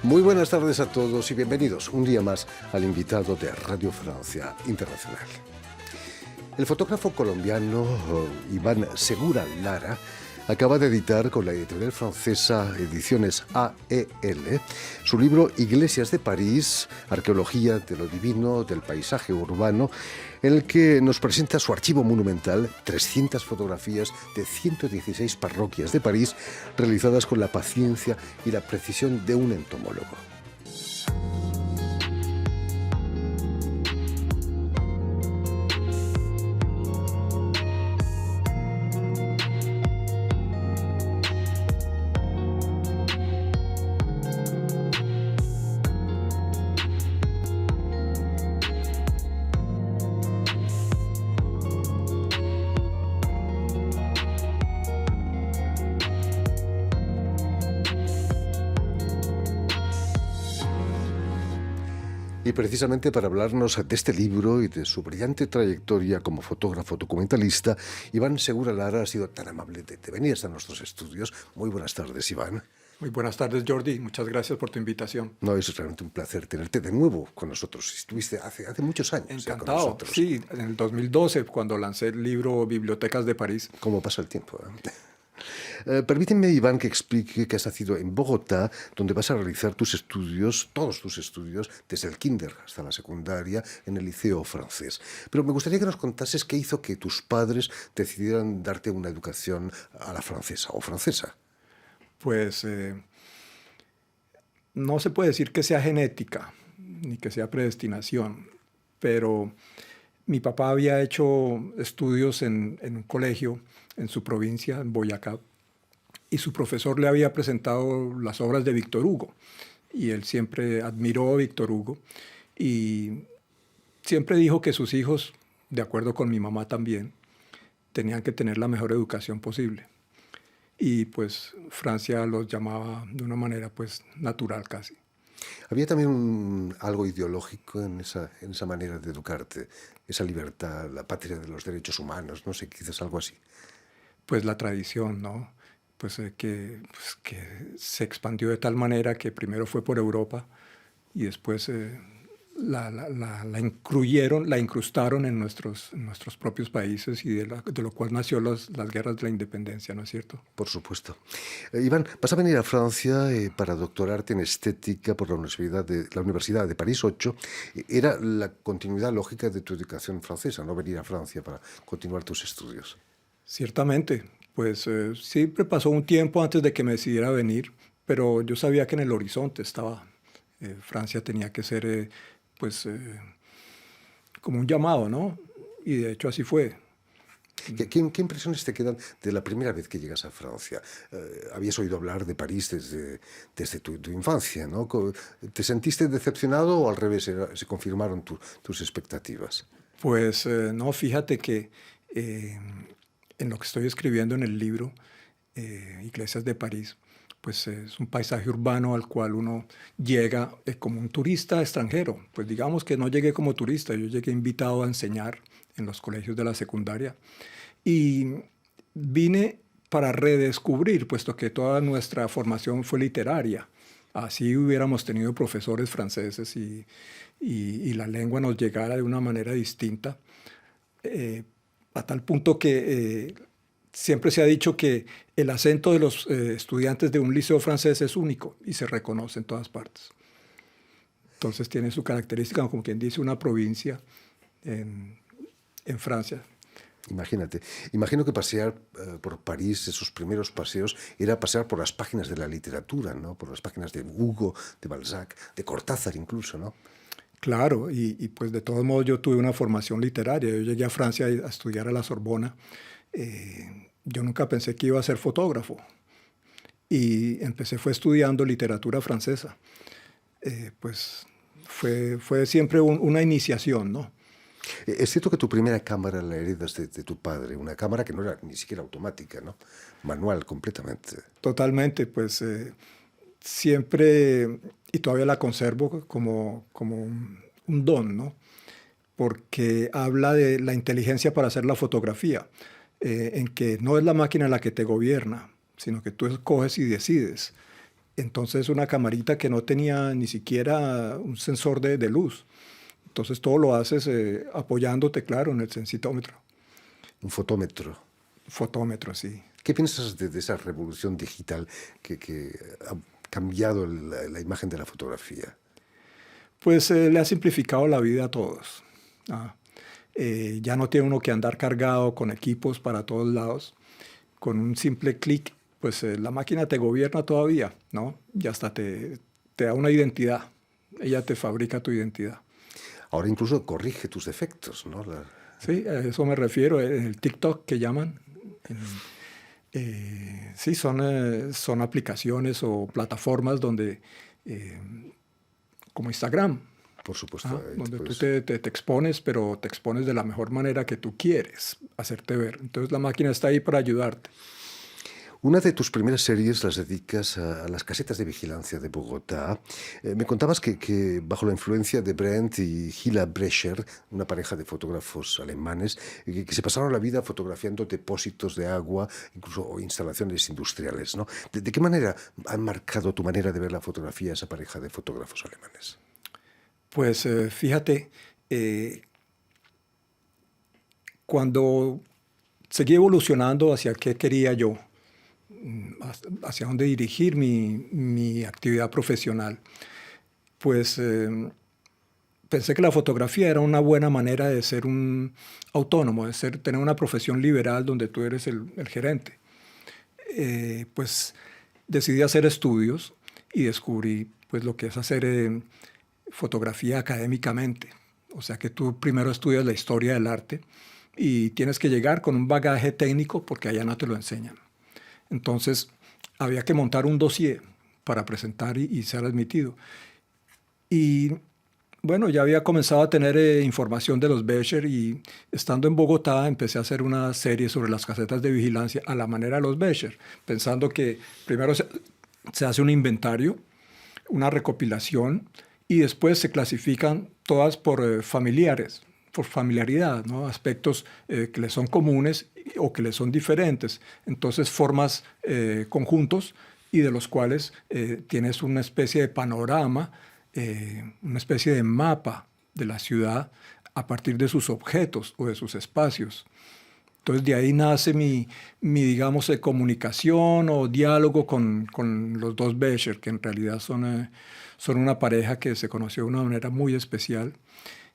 Muy buenas tardes a todos y bienvenidos un día más al invitado de Radio Francia Internacional. El fotógrafo colombiano Iván Segura Lara acaba de editar con la editorial francesa Ediciones AEL su libro Iglesias de París, Arqueología de lo Divino del Paisaje Urbano, en el que nos presenta su archivo monumental, 300 fotografías de 116 parroquias de París, realizadas con la paciencia y la precisión de un entomólogo. Y precisamente para hablarnos de este libro y de su brillante trayectoria como fotógrafo documentalista, Iván Segura Lara ha sido tan amable de venir hasta nuestros estudios. Muy buenas tardes, Iván. Muy buenas tardes, Jordi. Muchas gracias por tu invitación. No, es realmente un placer tenerte de nuevo con nosotros. Estuviste hace muchos años Encantado. Con nosotros. Sí, en el 2012, cuando lancé el libro Bibliotecas de París. ¿Cómo pasa el tiempo? Permíteme, Iván, que explique que has nacido en Bogotá, donde vas a realizar tus estudios, todos tus estudios, desde el kinder hasta la secundaria, en el liceo francés. Pero me gustaría que nos contases qué hizo que tus padres decidieran darte una educación a la francesa o francesa. Pues no se puede decir que sea genética, ni que sea predestinación, pero mi papá había hecho estudios en un colegio en su provincia, en Boyacá, y su profesor le había presentado las obras de Víctor Hugo, y él siempre admiró a Víctor Hugo, y siempre dijo que sus hijos, de acuerdo con mi mamá también, tenían que tener la mejor educación posible. Y pues Francia los llamaba de una manera pues natural casi. Había también algo ideológico en esa manera de educarte, esa libertad, la patria de los derechos humanos, no sé, quizás algo así. Pues la tradición, ¿no? Que se expandió de tal manera que primero fue por Europa y después la incrustaron en nuestros propios países, y de lo cual nació las guerras de la independencia, ¿no es cierto? Por supuesto. Iván, vas a venir a Francia para doctorarte en estética por la Universidad de París 8. Era la continuidad lógica de tu educación francesa, no venir a Francia para continuar tus estudios. Ciertamente, pues siempre pasó un tiempo antes de que me decidiera venir, pero yo sabía que en el horizonte estaba. Francia tenía que ser como un llamado, ¿no? Y de hecho así fue. ¿Qué impresiones te quedan de la primera vez que llegas a Francia? Habías oído hablar de París desde tu infancia, ¿no? ¿Te sentiste decepcionado o al revés, se confirmaron tus expectativas? Pues no, fíjate que en lo que estoy escribiendo en el libro, Iglesias de París, pues es un paisaje urbano al cual uno llega como un turista extranjero. Pues digamos que no llegué como turista, yo llegué invitado a enseñar en los colegios de la secundaria y vine para redescubrir, puesto que toda nuestra formación fue literaria. Así hubiéramos tenido profesores franceses y la lengua nos llegara de una manera distinta, a tal punto que siempre se ha dicho que el acento de los estudiantes de un liceo francés es único y se reconoce en todas partes. Entonces tiene su característica, como quien dice, una provincia en Francia. Imagínate. Imagino que pasear por París, esos primeros paseos, era pasear por las páginas de la literatura, ¿no? Por las páginas de Hugo, de Balzac, de Cortázar incluso, ¿no? Claro, y pues de todos modos yo tuve una formación literaria. Yo llegué a Francia a estudiar a la Sorbona. Yo nunca pensé que iba a ser fotógrafo. Y fue estudiando literatura francesa. Pues fue siempre una iniciación, ¿no? Es cierto que tu primera cámara la heredas de tu padre, una cámara que no era ni siquiera automática, ¿no? Manual completamente. Totalmente, pues siempre, y todavía la conservo como un don, ¿no? Porque habla de la inteligencia para hacer la fotografía, en que no es la máquina la que te gobierna, sino que tú escoges y decides. Entonces una camarita que no tenía ni siquiera un sensor de luz. Entonces todo lo haces apoyándote, claro, en el sensitómetro. Un fotómetro. Fotómetro, sí. ¿Qué piensas de esa revolución digital que ha cambiado la imagen de la fotografía? Pues le ha simplificado la vida a todos. Ah, ya no tiene uno que andar cargado con equipos para todos lados. Con un simple clic, pues la máquina te gobierna todavía, ¿no? Y hasta te da una identidad. Ella te fabrica tu identidad. Ahora incluso corrige tus defectos, ¿no? Sí, a eso me refiero. El TikTok que llaman. Sí, son aplicaciones o plataformas donde, como Instagram, Por supuesto. donde tú te expones, pero te expones de la mejor manera que tú quieres hacerte ver. Entonces la máquina está ahí para ayudarte. Una de tus primeras series las dedicas a las casetas de vigilancia de Bogotá. Me contabas que bajo la influencia de Brent y Hilla Brecher, una pareja de fotógrafos alemanes, que se pasaron la vida fotografiando depósitos de agua, incluso instalaciones industriales, ¿no? ¿De qué manera han marcado tu manera de ver la fotografía esa pareja de fotógrafos alemanes? Pues fíjate, cuando seguí evolucionando hacia qué quería yo, hacia dónde dirigir mi actividad profesional, pues pensé que la fotografía era una buena manera de ser un autónomo, tener una profesión liberal donde tú eres el gerente. Pues decidí hacer estudios y descubrí pues, lo que es hacer fotografía académicamente. O sea que tú primero estudias la historia del arte y tienes que llegar con un bagaje técnico porque allá no te lo enseñan. Entonces, había que montar un dossier para presentar y ser admitido. Y bueno, ya había comenzado a tener información de los Becher y estando en Bogotá empecé a hacer una serie sobre las casetas de vigilancia a la manera de los Becher, pensando que primero se hace un inventario, una recopilación y después se clasifican todas por familiares, por familiaridad, ¿no? Aspectos que les son comunes o que les son diferentes. Entonces formas conjuntos y de los cuales tienes una especie de panorama, una especie de mapa de la ciudad a partir de sus objetos o de sus espacios. Entonces de ahí nace mi digamos, comunicación o diálogo con los dos Becher, que en realidad son una pareja que se conoció de una manera muy especial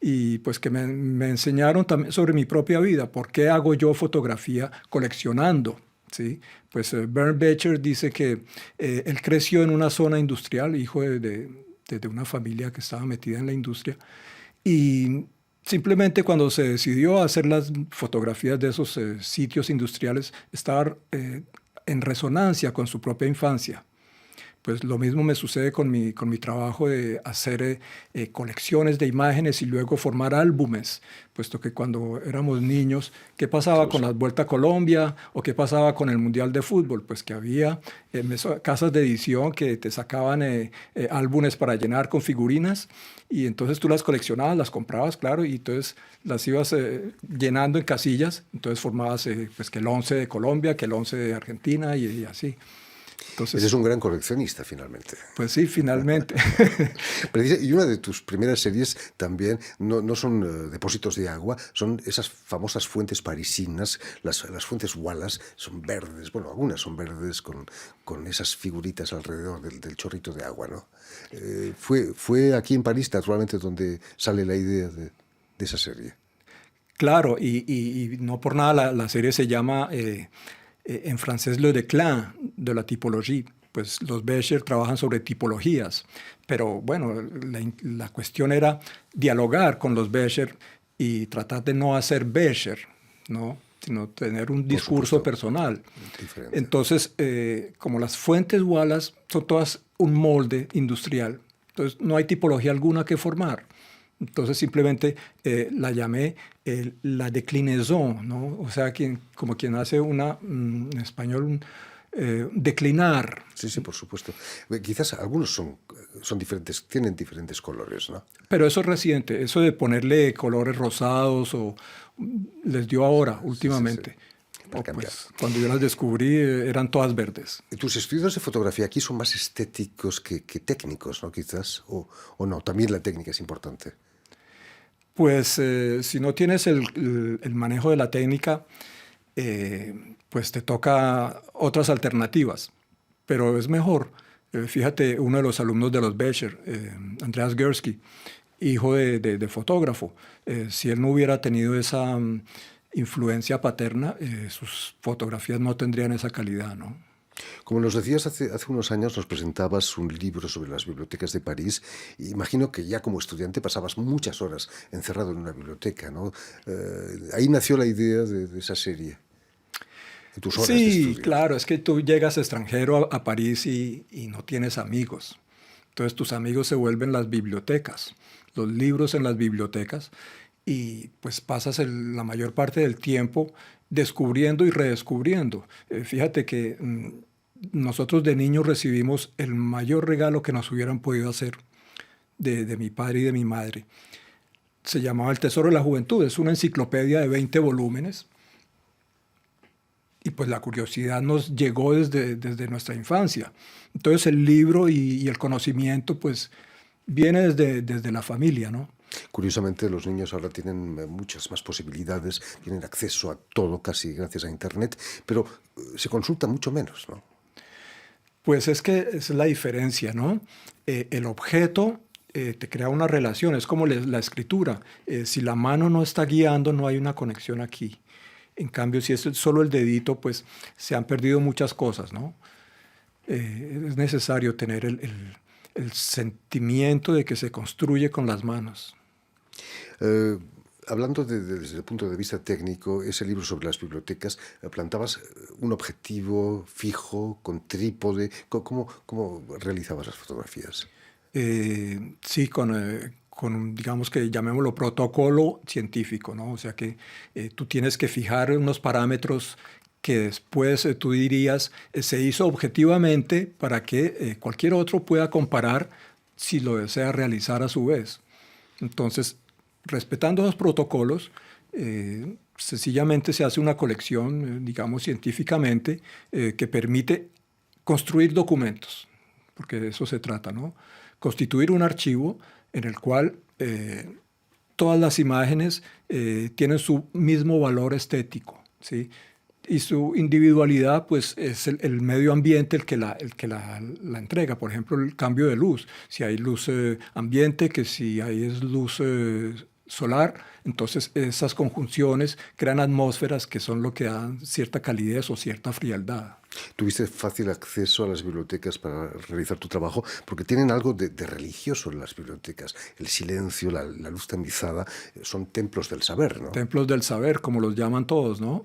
y pues que me enseñaron también sobre mi propia vida. ¿Por qué hago yo fotografía coleccionando? ¿Sí? Pues Bernd Becher dice que él creció en una zona industrial, hijo de una familia que estaba metida en la industria, y simplemente cuando se decidió hacer las fotografías de esos sitios industriales, estaba en resonancia con su propia infancia. Pues lo mismo me sucede con mi trabajo de hacer colecciones de imágenes y luego formar álbumes, puesto que cuando éramos niños, ¿qué pasaba con la Vuelta a Colombia o qué pasaba con el Mundial de Fútbol? Pues que había casas de edición que te sacaban álbumes para llenar con figurinas y entonces tú las coleccionabas, las comprabas, claro, y entonces las ibas llenando en casillas, entonces formabas pues que el 11 de Colombia, que el 11 de Argentina y así. Entonces, eres un gran coleccionista, finalmente. Pues sí, finalmente. Y una de tus primeras series también no son depósitos de agua, son esas famosas fuentes parisinas, las fuentes Wallace, son verdes, bueno, algunas son verdes con esas figuritas alrededor del chorrito de agua, ¿no? Fue aquí en París, naturalmente, donde sale la idea de esa serie. Claro, y no por nada la serie se llama... en francés, le déclin de la typologie. Pues los Becher trabajan sobre tipologías, pero bueno, la cuestión era dialogar con los Becher y tratar de no hacer Becher, ¿no? Sino tener un discurso personal. Diferente. Entonces, como las fuentes Wallace son todas un molde industrial, entonces no hay tipología alguna que formar. Entonces simplemente la llamé la declinaison, ¿no? O sea, como quien hace en español, declinar. Sí, sí, por supuesto. Quizás algunos son diferentes, tienen diferentes colores, ¿no? Pero eso es reciente, eso de ponerle colores rosados les dio ahora, últimamente. Sí, sí. para cambiar. Pues, cuando yo las descubrí eran todas verdes. Tus estudios de fotografía aquí son más estéticos que técnicos, ¿no? Quizás, o no, también la técnica es importante. Pues si no tienes el manejo de la técnica, pues te toca otras alternativas, pero es mejor. Fíjate, uno de los alumnos de los Becher, Andreas Gursky, hijo de fotógrafo, si él no hubiera tenido esa influencia paterna, sus fotografías no tendrían esa calidad, ¿no? Como nos decías hace unos años, nos presentabas un libro sobre las bibliotecas de París. Imagino que ya como estudiante pasabas muchas horas encerrado en una biblioteca, ¿no? Ahí nació la idea de esa serie, de tus horas de Sí, estudio. claro, es que tú llegas extranjero a París y no tienes amigos. Entonces tus amigos se vuelven las bibliotecas, los libros en las bibliotecas, y pues pasas la mayor parte del tiempo descubriendo y redescubriendo. Fíjate que nosotros de niños recibimos el mayor regalo que nos hubieran podido hacer de mi padre y de mi madre. Se llamaba El Tesoro de la Juventud, es una enciclopedia de 20 volúmenes. Y pues la curiosidad nos llegó desde nuestra infancia. Entonces el libro y el conocimiento pues viene desde la familia, ¿no? Curiosamente, los niños ahora tienen muchas más posibilidades, tienen acceso a todo casi gracias a Internet, pero se consulta mucho menos, ¿no? Pues es que es la diferencia, ¿no? El objeto te crea una relación, es como la escritura. Si la mano no está guiando, no hay una conexión aquí. En cambio, si es solo el dedito, pues se han perdido muchas cosas, ¿no? Es necesario tener el sentimiento de que se construye con las manos. Hablando desde el punto de vista técnico, ese libro sobre las bibliotecas, plantabas un objetivo fijo, con trípode. ¿Cómo realizabas las fotografías? Sí, con, digamos que llamémoslo protocolo científico, ¿no? O sea que tú tienes que fijar unos parámetros que después tú dirías se hizo objetivamente para que cualquier otro pueda comparar si lo desea realizar a su vez. Entonces, respetando los protocolos, sencillamente se hace una colección, digamos, científicamente, que permite construir documentos, porque de eso se trata, ¿no? Constituir un archivo en el cual todas las imágenes tienen su mismo valor estético, ¿sí? Y su individualidad, pues, es el medio ambiente el que la entrega. Por ejemplo, el cambio de luz. Si hay luz ambiente, que si hay es luz solar, entonces esas conjunciones crean atmósferas que son lo que dan cierta calidez o cierta frialdad. ¿Tuviste fácil acceso a las bibliotecas para realizar tu trabajo? Porque tienen algo de religioso en las bibliotecas. El silencio, la luz tamizada, son templos del saber, ¿no? Templos del saber, como los llaman todos, ¿no?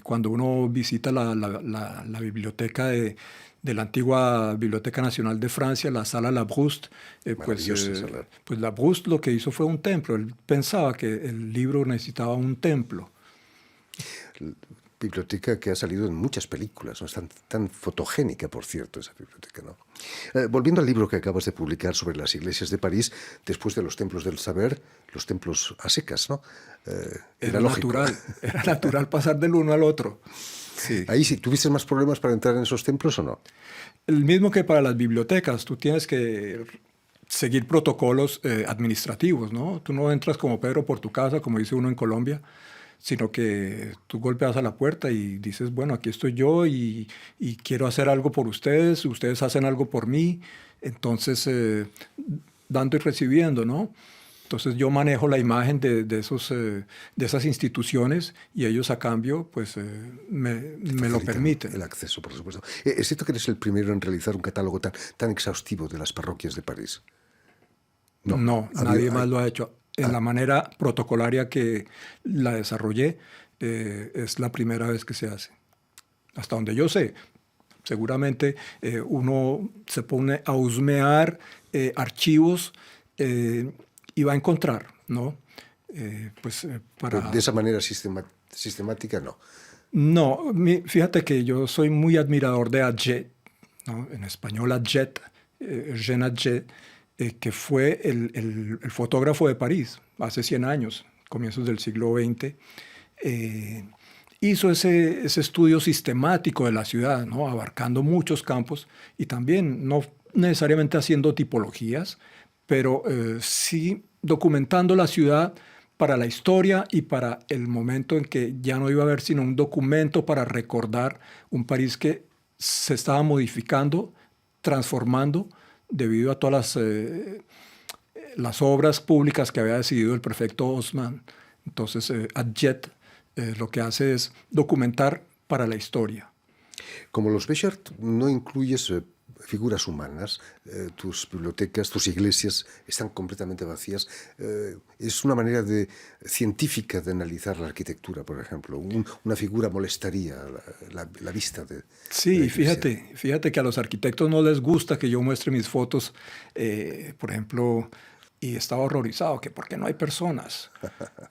Cuando uno visita la biblioteca de la antigua Biblioteca Nacional de Francia, la Sala Labrouste, pues Labrouste lo que hizo fue un templo. Él pensaba que el libro necesitaba un templo. Biblioteca que ha salido en muchas películas, ¿no? Es tan fotogénica, por cierto, esa biblioteca, ¿no? Volviendo al libro que acabas de publicar sobre las iglesias de París, después de los templos del saber, los templos a secas, ¿no? Era natural pasar del uno al otro. Sí. Ahí sí, ¿tuviste más problemas para entrar en esos templos o no? El mismo que para las bibliotecas, tú tienes que seguir protocolos administrativos, ¿no? Tú no entras como Pedro por tu casa, como dice uno en Colombia, sino que tú golpeas a la puerta y dices, bueno, aquí estoy yo y quiero hacer algo por ustedes, ustedes hacen algo por mí, entonces dando y recibiendo, ¿no? Entonces yo manejo la imagen de esas instituciones y ellos a cambio pues me lo permiten. El acceso, por supuesto. ¿Es cierto que eres el primero en realizar un catálogo tan exhaustivo de las parroquias de París? No, nadie más lo ha hecho. En la manera protocolaria que la desarrollé, es la primera vez que se hace. Hasta donde yo sé. Seguramente uno se pone a husmear archivos y va a encontrar, ¿no? Pero de esa manera sistemática, no. No, fíjate que yo soy muy admirador de Adjet, ¿no? En español Adjet, Eugène Adjet, que fue el fotógrafo de París hace 100 años, comienzos del siglo XX, hizo ese estudio sistemático de la ciudad, ¿no? Abarcando muchos campos y también no necesariamente haciendo tipologías, pero sí documentando la ciudad para la historia y para el momento en que ya no iba a haber sino un documento para recordar un París que se estaba modificando, transformando debido a todas las obras públicas que había decidido el prefecto Haussmann. Entonces, Adjet lo que hace es documentar para la historia. Como los Béchart no incluyes figuras humanas, tus bibliotecas, tus iglesias están completamente vacías. Es una manera científica de analizar la arquitectura, por ejemplo. Una figura molestaría la vista de Sí, la iglesia. fíjate que a los arquitectos no les gusta que yo muestre mis fotos, por ejemplo, y estaba horrorizado, que ¿por qué no hay personas?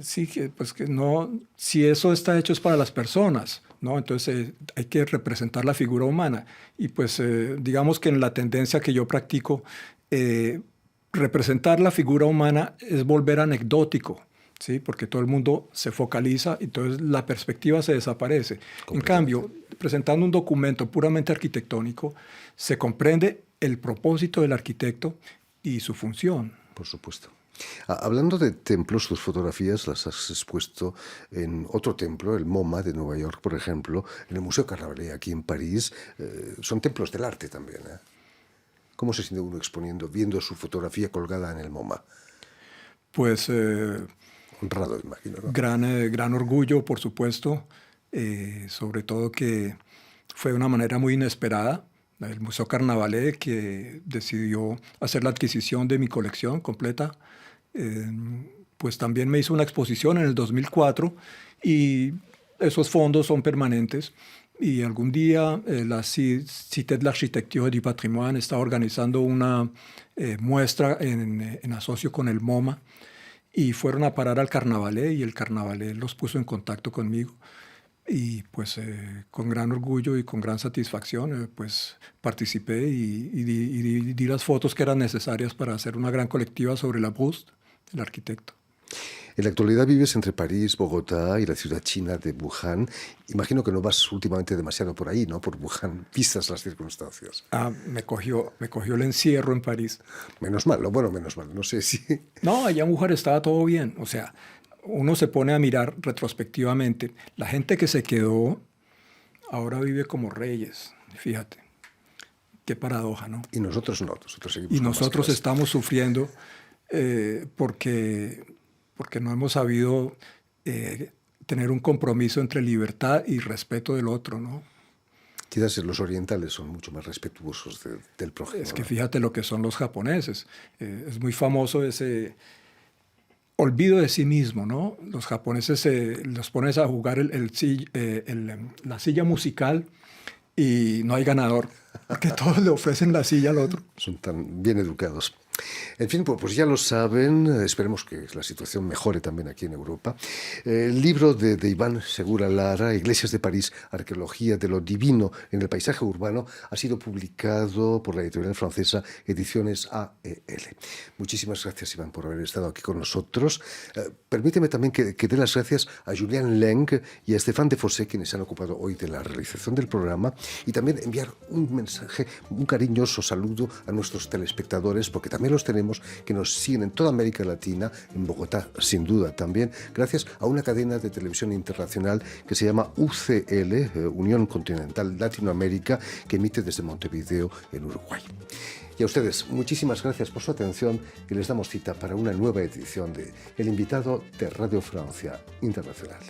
Sí, pues que no, si eso está hecho es para las personas, ¿no? Entonces hay que representar la figura humana. Y pues digamos que en la tendencia que yo practico, representar la figura humana es volver anecdótico, ¿sí? Porque todo el mundo se focaliza y entonces la perspectiva se desaparece. En cambio, presentando un documento puramente arquitectónico, se comprende el propósito del arquitecto y su función. Por supuesto. Hablando de templos, tus fotografías las has expuesto en otro templo, el MoMA de Nueva York, por ejemplo, en el Museo Carnavalet aquí en París. Son templos del arte también, ¿eh? ¿Cómo se siente uno exponiendo, viendo su fotografía colgada en el MoMA? Pues honrado, imagino, ¿no? gran orgullo, por supuesto, sobre todo que fue de una manera muy inesperada. El Museo Carnavalet, que decidió hacer la adquisición de mi colección completa, pues también me hizo una exposición en el 2004 y esos fondos son permanentes. Y algún día la Cité de l'Architecture et du Patrimoine está organizando una muestra en asocio con el MoMA y fueron a parar al Carnavalet y el Carnavalet los puso en contacto conmigo. Y pues con gran orgullo y con gran satisfacción pues participé y di las fotos que eran necesarias para hacer una gran colectiva sobre la Proust, el arquitecto. En la actualidad vives entre París, Bogotá y la ciudad china de Wuhan. Imagino que no vas últimamente demasiado por ahí, ¿no? Por Wuhan, vistas las circunstancias. Me cogió el encierro en París. Menos mal, bueno, menos mal, no sé si... No, allá en Wuhan estaba todo bien, o sea... Uno se pone a mirar retrospectivamente. La gente que se quedó ahora vive como reyes, fíjate. Qué paradoja, ¿no? Y nosotros no, nosotros seguimos. Y nosotros estamos sufriendo porque no hemos sabido tener un compromiso entre libertad y respeto del otro, ¿no? Quizás los orientales son mucho más respetuosos del prójimo. Es que fíjate lo que son los japoneses. Es muy famoso ese... olvido de sí mismo, ¿no? Los japoneses los pones a jugar la silla musical y no hay ganador, porque todos le ofrecen la silla al otro. Son tan bien educados. En fin, pues ya lo saben, esperemos que la situación mejore también aquí en Europa. El libro de Iván Segura Lara, Iglesias de París, Arqueología de lo Divino en el Paisaje Urbano, ha sido publicado por la editorial francesa Ediciones AEL. Muchísimas gracias, Iván, por haber estado aquí con nosotros. Permíteme también que dé las gracias a Julien Leng y a Stéphane Defossé, quienes se han ocupado hoy de la realización del programa, y también enviar un mensaje, un cariñoso saludo a nuestros telespectadores, porque también los tenemos, que nos siguen en toda América Latina, en Bogotá sin duda también, gracias a una cadena de televisión internacional que se llama UCL, Unión Continental Latinoamérica, que emite desde Montevideo en Uruguay. Y a ustedes, muchísimas gracias por su atención y les damos cita para una nueva edición de El Invitado de Radio Francia Internacional.